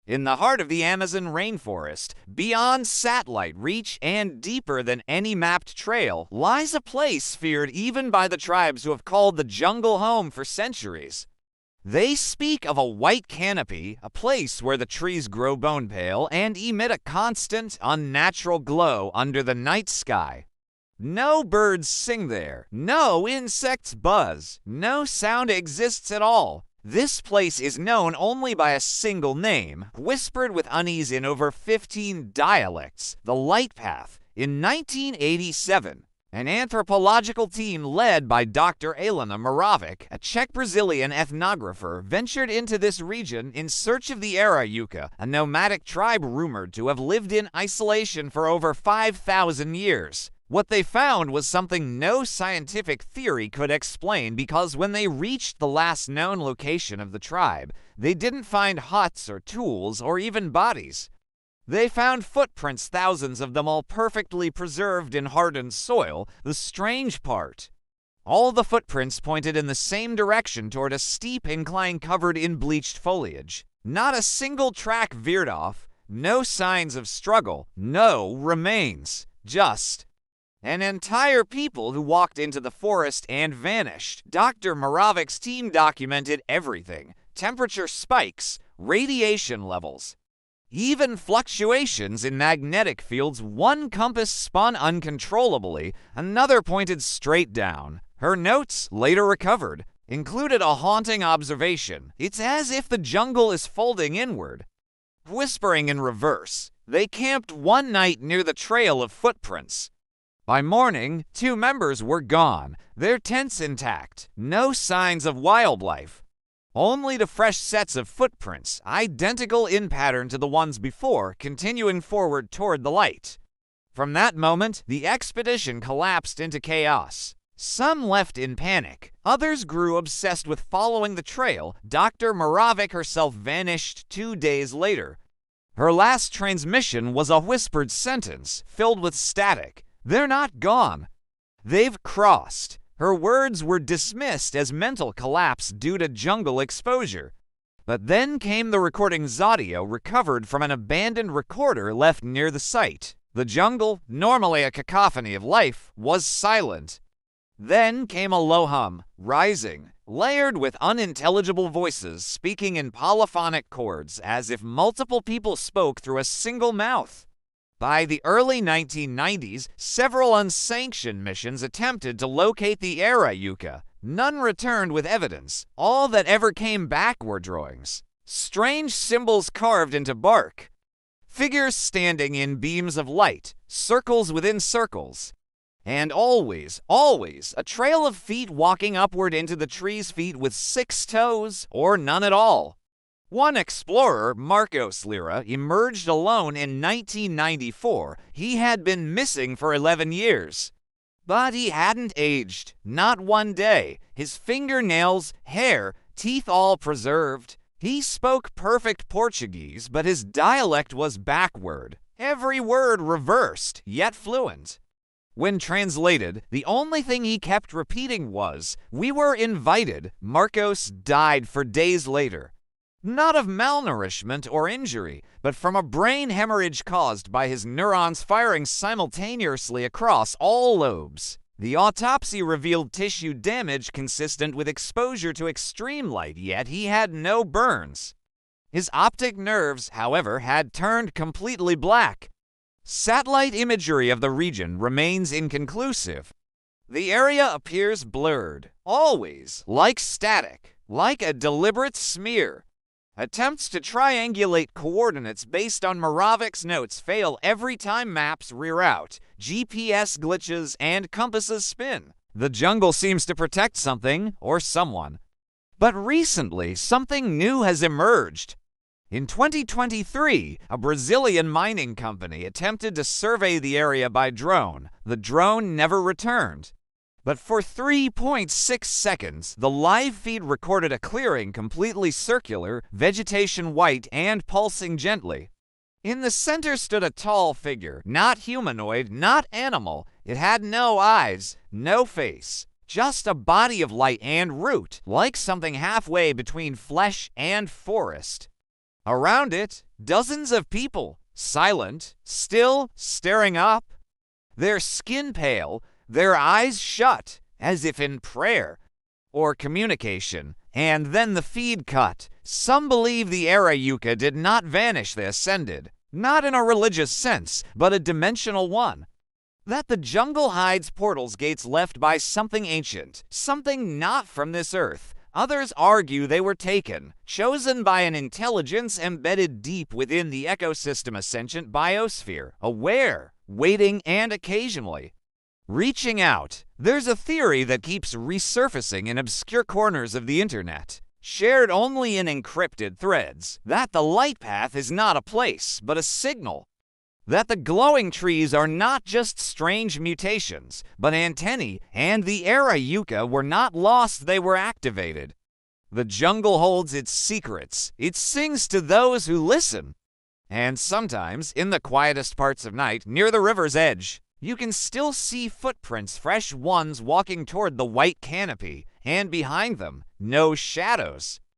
In the heart of the Amazon rainforest, beyond satellite reach and deeper than any mapped trail, lies a place feared even by the tribes who have called the jungle home for centuries. They speak of a white canopy, a place where the trees grow bone pale and emit a constant, unnatural glow under the night sky. No birds sing there, no insects buzz, no sound exists at all. This place is known only by a single name, whispered with unease in over 15 dialects, the Light Path. In 1987, an anthropological team led by Dr. Elena Moravec, a Czech-Brazilian ethnographer, ventured into this region in search of the Arayuca, a nomadic tribe rumored to have lived in isolation for over 5,000 years. What they found was something no scientific theory could explain, because when they reached the last known location of the tribe, they didn't find huts or tools or even bodies. They found footprints, thousands of them all perfectly preserved in hardened soil. The strange part: all the footprints pointed in the same direction, toward a steep incline covered in bleached foliage. Not a single track veered off, no signs of struggle, no remains, just an entire people who walked into the forest and vanished. Dr. Moravec's team documented everything: temperature spikes, radiation levels, even fluctuations in magnetic fields. One compass spun uncontrollably, another pointed straight down. Her notes, later recovered, included a haunting observation: it's as if the jungle is folding inward. Whispering in reverse, they camped one night near the trail of footprints. By morning, 2 members were gone, their tents intact, no signs of wildlife. Only the fresh sets of footprints, identical in pattern to the ones before, continuing forward toward the light. From that moment, the expedition collapsed into chaos. Some left in panic, others grew obsessed with following the trail. Dr. Moravec herself vanished 2 days later. Her last transmission was a whispered sentence filled with static: "They're not gone. They've crossed." Her words were dismissed as mental collapse due to jungle exposure. But then came the recording's audio, recovered from an abandoned recorder left near the site. The jungle, normally a cacophony of life, was silent. Then came a low hum, rising, layered with unintelligible voices speaking in polyphonic chords, as if multiple people spoke through a single mouth. By the early 1990s, several unsanctioned missions attempted to locate the Arayuca. None returned with evidence. All that ever came back were drawings, strange symbols carved into bark, figures standing in beams of light, circles within circles, and always, always, a trail of feet walking upward into the trees, feet with 6 toes or none at all. One explorer, Marcos Lira, emerged alone in 1994. He had been missing for 11 years. But he hadn't aged, not one day. His fingernails, hair, teeth all preserved. He spoke perfect Portuguese, but his dialect was backward, every word reversed, yet fluent. When translated, the only thing he kept repeating was, "We were invited." Marcos died 4 days later. Not of malnourishment or injury, but from a brain hemorrhage caused by his neurons firing simultaneously across all lobes. The autopsy revealed tissue damage consistent with exposure to extreme light, yet he had no burns. His optic nerves, however, had turned completely black. Satellite imagery of the region remains inconclusive. The area appears blurred, always, like static, like a deliberate smear. Attempts to triangulate coordinates based on Moravec's notes fail every time maps reroute, GPS glitches, and compasses spin. The jungle seems to protect something or someone. But recently, something new has emerged. In 2023, a Brazilian mining company attempted to survey the area by drone. The drone never returned. But for 3.6 seconds, the live feed recorded a clearing completely circular, vegetation white and pulsing gently. In the center stood a tall figure, not humanoid, not animal. It had no eyes, no face, just a body of light and root, like something halfway between flesh and forest. Around it, dozens of people, silent, still, staring up. Their skin pale, their eyes shut, as if in prayer or communication. And then the feed cut. Some believe the Arayuka did not vanish, they ascended. Not in a religious sense, but a dimensional one. That the jungle hides portals gates left by something ancient, something not from this earth. Others argue they were taken, chosen by an intelligence embedded deep within the ecosystem ascendant biosphere, aware, waiting, and occasionally reaching out. There's a theory that keeps resurfacing in obscure corners of the internet, shared only in encrypted threads, that the light path is not a place, but a signal. That the glowing trees are not just strange mutations, but antennae, and the Arayuka were not lost, they were activated. The jungle holds its secrets. It sings to those who listen. And sometimes, in the quietest parts of night, near the river's edge, you can still see footprints, fresh ones walking toward the white canopy, and behind them, no shadows.